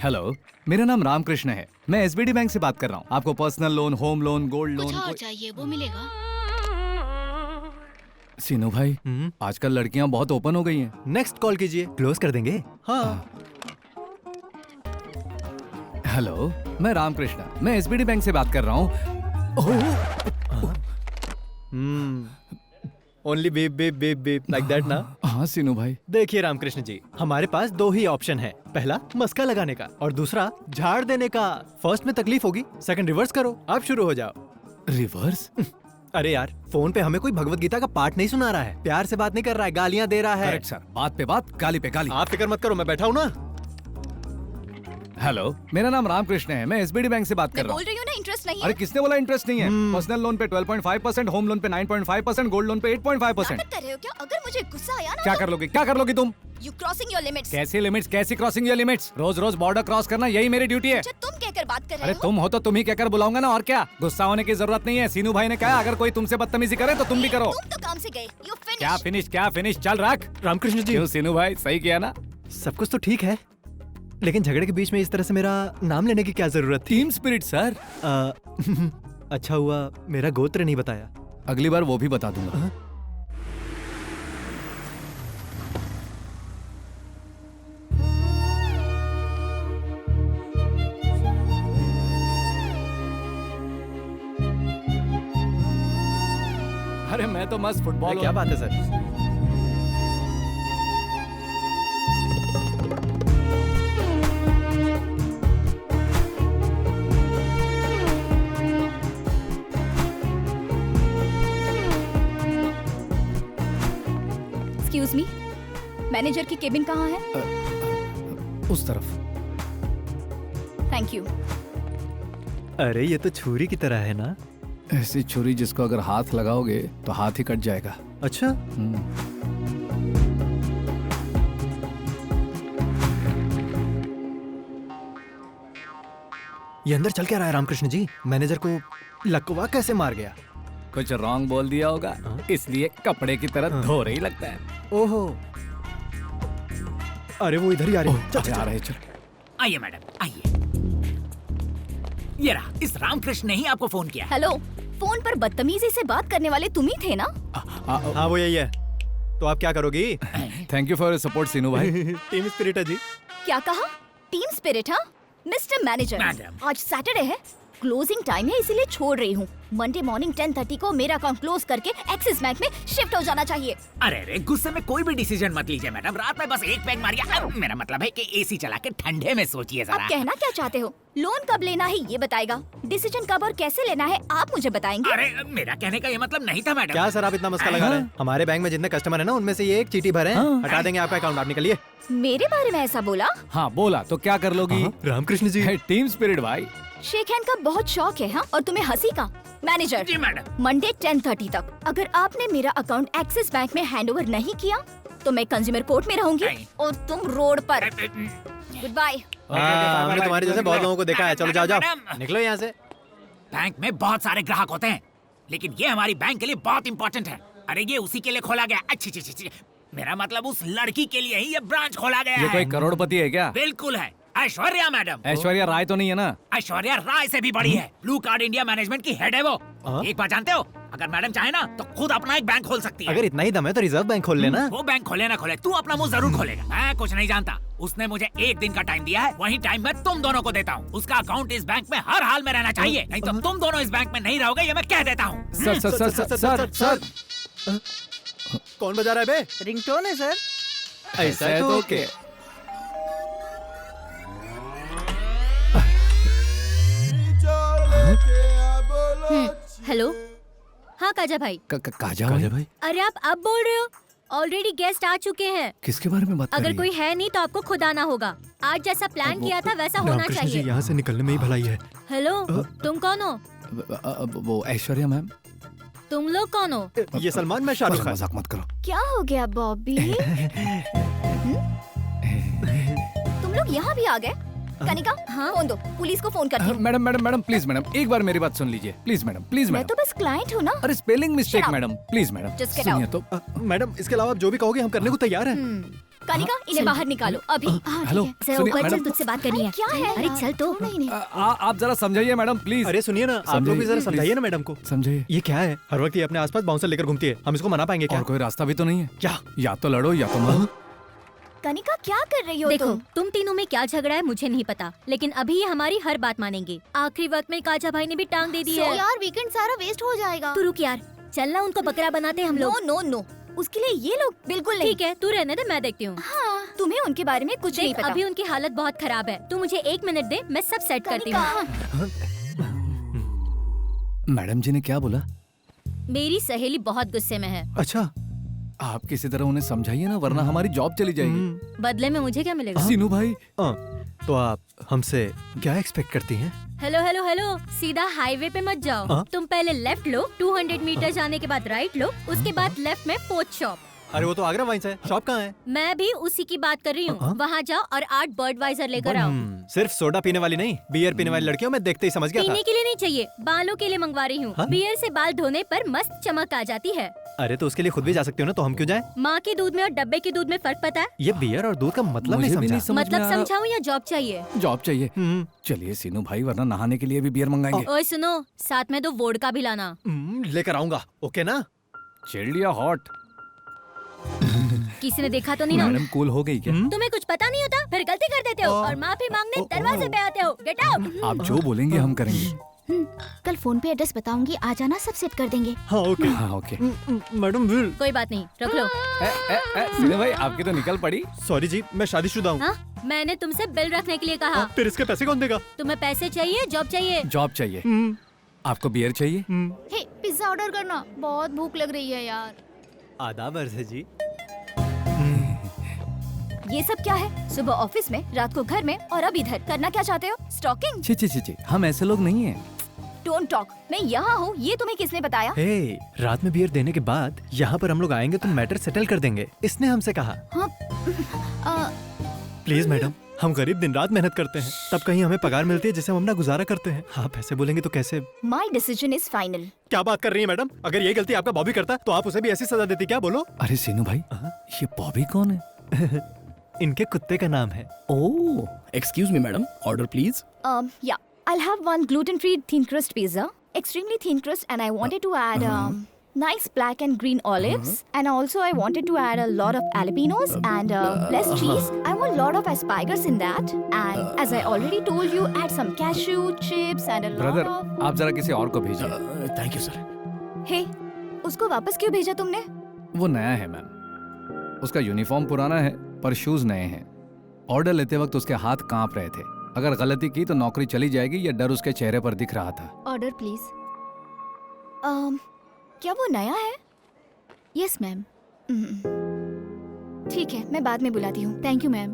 Hello, मेरा नाम रामकृष्ण है। मैं एसबीडी बैंक से बात कर रहा हूँ। आपको personal loan, home loan, gold कुछ लोन और चाहिए वो मिलेगा। सीनू भाई, आजकल लड़कियां बहुत ओपन हो गई हैं। नेक्स्ट कॉल कीजिए, क्लोज कर देंगे। हाँ। हेलो, मैं रामकृष्ण, मैं एसबीडी बैंक से बात कर रहा हूँ। Only beep beep beep beep like that ना। हाँ सीनू भाई। देखिए रामकृष्ण जी, हमारे पास दो ही ऑप्शन है। पहला मस्का लगाने का और दूसरा झाड़ देने का। फर्स्ट में तकलीफ होगी, सेकंड रिवर्स करो, आप शुरू हो जाओ। रिवर्स? अरे यार, फोन पे हमें कोई भगवत गीता का पाठ नहीं सुना रहा है, प्यार से बात नहीं कर रहा है, गालियां दे रहा है। करेक्ट सर, बात पे बात, गाली पे गाली। आप फिक्र मत करो, मैं बैठा हूँ ना। हेलो, मेरा नाम रामकृष्ण है, मैं एसबीडी बैंक से बात कर रहा हूँ। बोल रही हूँ ना, इंटरेस्ट नहीं है। अरे किसने बोला इंटरेस्ट नहीं है? पर्सनल लोन पे 12.5%, होम लोन पे 9.5%, गोल्ड लोन पे 8.5%। नाटक कर रहे हो क्या? अगर मुझे गुस्सा आया ना क्या कर लोगी? क्या कर लोगी तुम? You crossing your limits. कैसी लिमिट्स? कैसी क्रॉसिंग योर लिमिट्स? रोज रोज बॉर्डर क्रॉस करना यही मेरी ड्यूटी है। अच्छा, तुम कहकर बात कर रहे अरे हो? तुम हो तो तुम ही कहकर बुलाऊंगा ना, और क्या। गुस्सा होने की जरूरत नहीं है। सीनू भाई ने कहा अगर कोई तुमसे बदतमीजी करे तो तुम भी करो। तुम तो काम से गए। You finish. क्या फिनिश? चल रख। रामकृष्ण जी, क्यों सीनू भाई, सही किया ना? सब कुछ तो ठीक है, लेकिन झगड़े के बीच में इस तरह से मेरा नाम लेने की क्या जरूरत थी? Team spirit sir. अच्छा हुआ मेरा गोत्र नहीं बताया। अगली बार वो भी बता दूंगा। अरे मैं तो मस्त फुटबॉल। क्या बात है सर? एक्सक्यूज मी, मैनेजर की केबिन कहाँ है? उस तरफ। Thank you. अरे ये तो छुरी की तरह है ना। ऐसी छुरी जिसको अगर हाथ लगाओगे तो हाथ ही कट जाएगा। अच्छा, ये अंदर चल क्या रहा है रामकृष्ण जी? मैनेजर को लकवा कैसे मार गया? कुछ रॉन्ग बोल दिया होगा, इसलिए कपड़े की तरह धो रही लगता है। ओहो, अरे वो इधर ही आ रही है। चल आ रहे, चल। आइए मैडम, आइए। ये रहा, इस रामकृष्ण ने ही आपको फोन किया। हेलो, फोन पर बदतमीजी से बात करने वाले तुम ही थे ना? हाँ वो यही है। तो आप क्या करोगी? थैंक यू फॉर सपोर्ट सीनू भाई। टीम स्पिरिट है जी। क्या कहा? Team spirit? हाँ मिस्टर मैनेजर, मैडम। आज सैटरडे है, क्लोजिंग टाइम है, इसीलिए छोड़ रही हूँ। मंडे मॉर्निंग 10:30 को मेरा अकाउंट क्लोज करके एक्सिस बैंक में शिफ्ट हो जाना चाहिए। अरे रे, गुस्से में कोई भी डिसीजन मत लीजिए मैडम। रात में बस एक पैग मारिए। मेरा मतलब है कि एसी चला के ठंडे में सोचिए जरा। आप कहना क्या चाहते हो? लोन कब लेना है ये बताएगा, डिसीजन कब और कैसे लेना है आप मुझे बताएंगे। अरे मेरा कहने का ये मतलब नहीं था मैडम। क्या सर आप इतना मस्का लगा रहे हैं? हमारे बैंक में जितने कस्टमर है ना, उनमें से ये एक चीटी भरे हैं। हटा देंगे आपका अकाउंट, आप निकलिए। मेरे बारे में ऐसा बोला? हाँ बोला, तो क्या कर लोगी? रामकृष्ण जी, टीम स्पिरिट भाई। शेक हैंड का बहुत शौक है हाँ, और तुम्हें हंसी का? मैनेजर जी मैडम। मंडे 10:30 तक अगर आपने मेरा अकाउंट एक्सिस बैंक में हैंडओवर नहीं किया तो मैं कंज्यूमर कोर्ट में रहूंगी नहीं। और तुम रोड पर। Good bye. हमने तुम्हारे जैसे बहुत लोगों को देखा है। चलो जाओ जाओ, मैडम। निकलो यहाँ से। बैंक में बहुत सारे ग्राहक होते हैं, लेकिन ये हमारी बैंक के लिए बहुत इंपॉर्टेंट है। अरे ये उसी के लिए खोला गया। अच्छी, मेरा मतलब उस लड़की के लिए ही ये ब्रांच खोला गया ये है। कोई करोड़पति है क्या? बिल्कुल है, ऐश्वर्या मैडम। ऐश्वर्या राय तो नहीं है ना? ऐश्वर्या राय से भी बड़ी है। ब्लू कार्ड इंडिया मैनेजमेंट की हेड है वो। एक बात जानते हो, अगर मैडम चाहे ना तो खुद अपना एक बैंक खोल सकती है। अगर इतना ही दम है तो रिजर्व बैंक खोल लेना। वो बैंक खोले ना खोले, तू अपना मुंह जरूर खोलेगा। मैं कुछ नहीं जानता। उसने मुझे एक दिन का टाइम दिया है, वही टाइम मैं तुम दोनों को देता हूँ। उसका अकाउंट इस बैंक में हर हाल में रहना चाहिए, नहीं तो तुम दोनों इस बैंक में नहीं रहोगे, ये मैं कह देता हूँ। Sir sir sir sir sir sir कौन बजा रहा है बे? रिंगटोन है सर। ऐसा है तो ओके। हेलो, हाँ काजा भाई। काजा भाई? अरे आप अब बोल रहे हो? ऑलरेडी गेस्ट आ चुके हैं। किसके बारे में बात कर अगर रही कोई है नहीं तो आपको खुद आना होगा। आज जैसा प्लान किया था वैसा होना रामकृष्ण जी, चाहिए। यहाँ से निकलने में ही भलाई है। हेलो, तुम कौन हो? वो ऐश्वर्या मैम। तुम लोग कौन हो? ये सलमान, मैं शाहरुख खान। मजाक मत करो। क्या हो गया बॉबी? तुम लोग यहाँ भी आ गए? कनिका, फोन दो, पुलिस को फोन करती हूँ। Madam madam madam please madam, एक बार मेरी बात सुन लीजिए प्लीज मैडम, प्लीज मैं मैडम। तो बस क्लाइंट हूँ ना। अरे spelling mistake Shut up. Madam, please madam Just get सुनिए out. तो। मैडम इसके अलावा आप जो भी कहोगे हम करने को तैयार हैं। कानिका इन्हें बाहर निकालो अभी। हाँ, हेलो, ठीक है। जरा सुनिए, ऊपर चल, मैडम। तुझसे बात करनी है। क्या है? अरे चल तो। छोड़ो इन्हें। आप जरा समझाइए मैडम प्लीज। अरे सुनिए ना, आप लोग भी जरा समझाइए, समझाइए please। ना मैडम को। समझाइए। ये क्या है? हर वक्त ये अपने आसपास बाउंसर लेकर घूमती है, हम इसको मना पाएंगे क्या? और कोई रास्ता भी तो नहीं है क्या? या तो लड़ो या तो मरो। कानिका क्या कर रही हो देखो तुम? तुम तीनों में क्या झगड़ा है मुझे नहीं पता, लेकिन अभी ये हमारी हर बात मानेंगे। आखिरी वक्त में काजा भाई ने भी टांग दे दी है। यार वीकेंड सारा वेस्ट हो जाएगा। तू रुक यार, चलना उनको बकरा बनाते हैं हम नो लोग। नो नो, उसके लिए ये लोग बिल्कुल नहीं। ठीक है, तू रहने दे, मैं देखती हूँ। हाँ, तुम्हें उनके बारे में कुछ नहीं देख पता। अभी उनकी हालत बहुत खराब है, तू मुझे 1 मिनट दे, मैं सब सेट करती हूँ। कानिका, मैडम जी ने क्या बोला? मेरी सहेली बहुत गुस्से में है। अच्छा। आप किसी तरह उन्हें समझाइए ना, वरना हमारी जॉब चली जाएगी। बदले में मुझे क्या मिलेगा? सीनू भाई, तो आप हमसे क्या एक्सपेक्ट करती हैं? हेलो हेलो हेलो, सीधा हाईवे पे मत जाओ। हाँ? तुम पहले लेफ्ट लो, 200 मीटर जाने के बाद राइट लो, उसके बाद लेफ्ट में फोर्थ शॉप। अरे वो तो आगरा वाइन्स है, शॉप कहाँ है? मैं भी उसी की बात कर रही हाँ? हूँ। वहाँ जाओ और 8 बर्डवाइजर लेकर आओ। सिर्फ सोडा पीने वाली नहीं, बियर पीने वाली लड़कियों मैं देखते ही समझ गया था। पीने के लिए नहीं चाहिए, बालों के लिए मंगवा रही हूँ। हाँ? बियर से बाल धोने पर मस्त चमक आ जाती है। अरे तो उसके लिए खुद भी जा सकते हो ना, तो हम क्यों जाएं? माँ के दूध में और डब्बे के दूध में फर्क पता है? ये बियर और दूध का मतलब मुझे नहीं भी समझा। नहीं समझ में मतलब आ रहा। समझाऊँ या जॉब चाहिए? जॉब चाहिए। हम्म, चलिए सीनू भाई, वरना नहाने के लिए भी बियर मंगाएंगे। ओए सुनो, साथ में 2 वोडका भी लाना। लेकर आऊंगा, ओके ना? चिल्ड या हॉट? किसी ने देखा तो नहीं ना? मैडम कूल हो गई क्या? तुम्हें कुछ पता नहीं होता, फिर गलती कर देते हो और माफी मांगने दरवाजे पे आते हो। Get out. आप जो बोलेंगे हम करेंगे। कल फोन पे एड्रेस बताऊंगी, आ जाना, सब सेट कर देंगे। हाँ ओके। हाँ ओके। मैडम विल, कोई बात नहीं, रख लो। सीनू भाई, आपकी तो निकल पड़ी। सॉरी जी, मैं शादीशुदा हूँ। हाँ, मैंने तुमसे बिल रखने के लिए कहा। फिर इसके पैसे कौन देगा? तुम्हें पैसे चाहिए, जॉब चाहिए? जॉब चाहिए। आपको बियर चाहिए? हे, पिज्जा ऑर्डर करना, बहुत भूख लग रही है यार। आदाब अर्ज है जी। ये सब क्या है? सुबह ऑफिस में, रात को घर में और अब इधर। करना क्या चाहते हो? स्टॉकिंग? छी छी छी छी, हम ऐसे लोग नहीं हैं। Don't talk. मैं यहाँ हूँ, ये तुम्हें किसने बताया? हे, रात में बियर देने के बाद यहाँ पर हम लोग आएंगे तो मैटर सेटल कर देंगे, इसने हमसे कहा। हाँ, प्लीज मैडम, हम गरीब दिन रात मेहनत करते हैं, तब कहीं हमें पगार मिलती है जिससे हम अपना गुजारा करते हैं। आप ऐसे बोलेंगे तो कैसे? My decision is final. क्या बात कर रही है मैडम? अगर ये गलती आपका बॉबी करता तो आप उसे भी ऐसी सजा देती क्या? बोलो। अरे सीनू भाई, ये बॉबी कौन है? इनके कुत्ते का नाम है। Oh, excuse me, madam. Order, please. Yeah, I'll have one gluten-free thin crust pizza, extremely thin crust, and I wanted to add nice black and green olives, and also I wanted to add a lot of jalapenos and less cheese. I want a lot of asparagus in that, and as I already told you, add some cashew chips and a lot brother, of. आप जरा किसी और को भेजिए। Thank you, sir. Hey, उसको वापस क्यों भेजा तुमने? वो नया है मैम। उसका यूनिफॉर्म पुराना है पर शूज नए हैं। ऑर्डर लेते वक्त उसके हाथ कांप रहे थे। अगर गलती की तो नौकरी चली जाएगी, ये डर उसके चेहरे पर दिख रहा था। Order please. क्या वो नया है? Yes ma'am. ठीक है, मैं बाद में बुलाती हूँ। Thank you ma'am.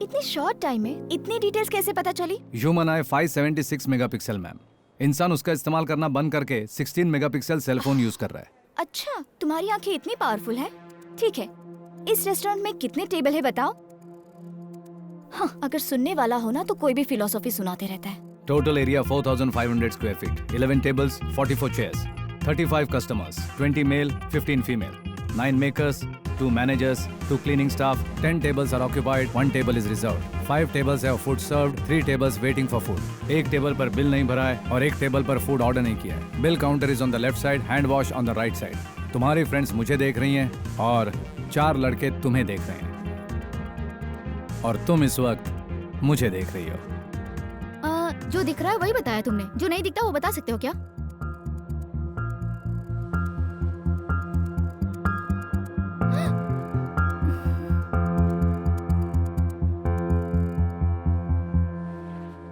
इतनी शॉर्ट टाइम में इतनी डिटेल्स कैसे पता चली? ह्यूमन आई 576 मेगापिक्सल मैम। इंसान उसका इस्तेमाल करना बंद करके 16 मेगापिक्सल सेलफोन यूज कर रहा है। अच्छा, तुम्हारी आंखें इतनी पावरफुल हैं? ठीक है, इस रेस्टोरेंट में कितने टेबल है बताओ? हाँ, अगर सुनने वाला हो ना तो कोई भी फिलोसॉफी सुनाते रहता है। Total area 4500 square feet, 11 tables, 44 chairs, 35 customers, 20 male, 15 female, 9 makers, 2 managers, 2 cleaning staff, 10 tables are occupied, 1 table is reserved, 5 tables have food served, 3 tables waiting for food. एक टेबल पर बिल नहीं भरा है और एक टेबल पर फूड ऑर्डर नहीं किया है। Bill counter is on the left side, hand wash on the right side. तुम्हारी फ्रेंड्स मुझे देख रही हैं और 4 लड़के तुम्हें देख रहे हैं और तुम इस वक्त मुझे देख रही हो। जो दिख रहा है वही बताया तुमने, जो नहीं दिखता वो बता सकते हो क्या?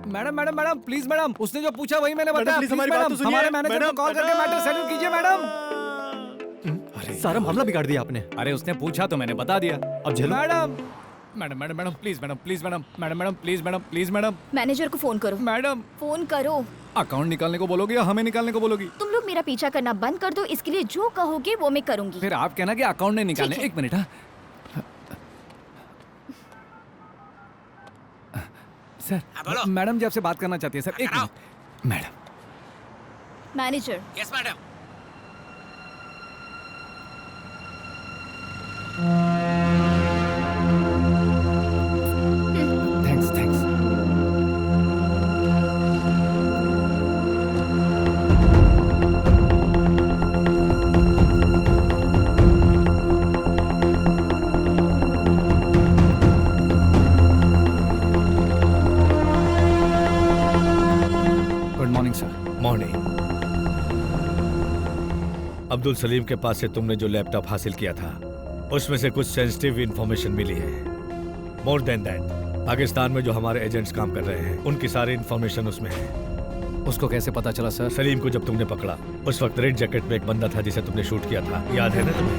Madam madam madam please madam, उसने जो पूछा वही मैंने मैडम, बताया। प्लीज प्लीज हमारी बात मैडम, तो सुनिए। हमारे मैनेजर को मैडम, कॉल करके मैडम। मैटर सेटल कीजिए मैडम। अरे सारा मामला बिगाड़ दिया आपने। अरे उसने पूछा तो मैंने बता दिया। अब झेलो। Madam madam madam madam please madam, please madam, madam madam please madam, please madam, manager को फोन करो। मैडम। फोन करो। अकाउंट निकालने को बोलोगी या हमें निकालने को बोलोगी? तुम लोग मेरा पीछा करना बंद कर दो, इसके लिए जो कहोगे वो मैं करूंगी। फिर आप कहना कि अकाउंट नहीं निकालने। ठीक है। एक मिनट। हाँ सर, बोलो। मैडम जी आपसे बात करना चाहती है सर। एक कराओ। Minute. Madam manager, yes madam. Abdul Salim के पास से तुमने जो लैपटॉप हासिल किया था उसमें से कुछ सेंसिटिव इंफॉर्मेशन मिली है। मोर देन दैट, पाकिस्तान में जो हमारे एजेंट्स काम कर रहे हैं उनकी सारी इंफॉर्मेशन उसमें है। उसको कैसे पता चला सर? सलीम को जब तुमने पकड़ा उस वक्त रेड जैकेट में एक बंदा था जिसे तुमने शूट किया था, याद है ना तुम्हें?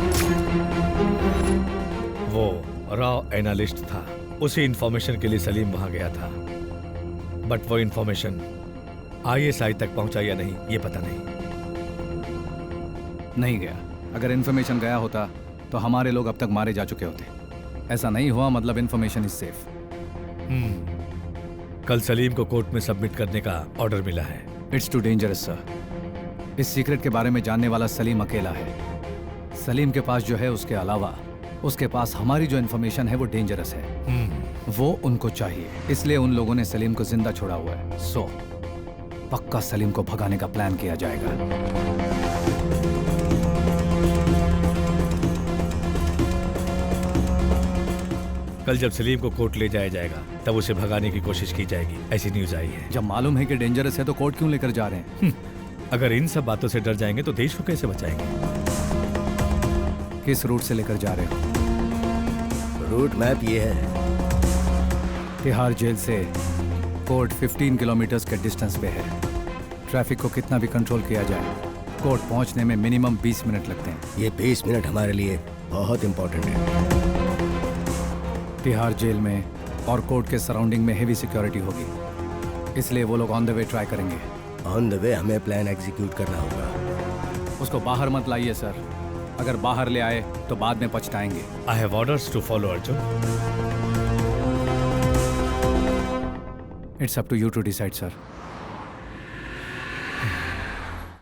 वो रॉ एनालिस्ट था। उसी इंफॉर्मेशन के लिए सलीम वहां गया था, बट वो इंफॉर्मेशन ISI तक पहुंचा या नहीं ये पता नहीं। नहीं गया। अगर इन्फॉर्मेशन गया होता तो हमारे लोग अब तक मारे जा चुके होते। ऐसा नहीं हुआ, मतलब इन्फॉर्मेशन इज सेफ। कल सलीम को कोर्ट में सबमिट करने का ऑर्डर मिला है। It's too dangerous sir. इस सीक्रेट के बारे में जानने वाला सलीम अकेला है। सलीम के पास जो है उसके अलावा उसके पास हमारी जो इन्फॉर्मेशन है वो डेंजरस है। वो उनको चाहिए, इसलिए उन लोगों ने सलीम को जिंदा छोड़ा हुआ है। सो पक्का सलीम को भगाने का प्लान किया जाएगा। कल जब सलीम को कोर्ट ले जाया जाएगा तब उसे भगाने की कोशिश की जाएगी, ऐसी न्यूज आई है। जब मालूम है कि डेंजरस है तो कोर्ट क्यों लेकर जा रहे हैं? अगर इन सब बातों से डर जाएंगे तो देश को कैसे बचाएंगे? किस रूट से लेकर जा रहे हो? रूट मैप ये है। तिहाड़ जेल से कोर्ट 15 किलोमीटर के डिस्टेंस पे है। ट्रैफिक को कितना भी कंट्रोल किया जाए, कोर्ट पहुंचने में मिनिमम 20 मिनट लगते हैं। ये 20 मिनट हमारे लिए बहुत इंपॉर्टेंट है। तिहाड़ जेल में और कोर्ट के सराउंडिंग में हेवी सिक्योरिटी होगी, इसलिए वो लोग ऑन द वे ट्राई करेंगे। ऑन द वे हमें प्लान एग्जीक्यूट करना होगा। उसको बाहर मत लाइए सर। अगर बाहर ले आए तो बाद में पछताएंगे। I have orders to follow Arjun. It's up to you to decide sir.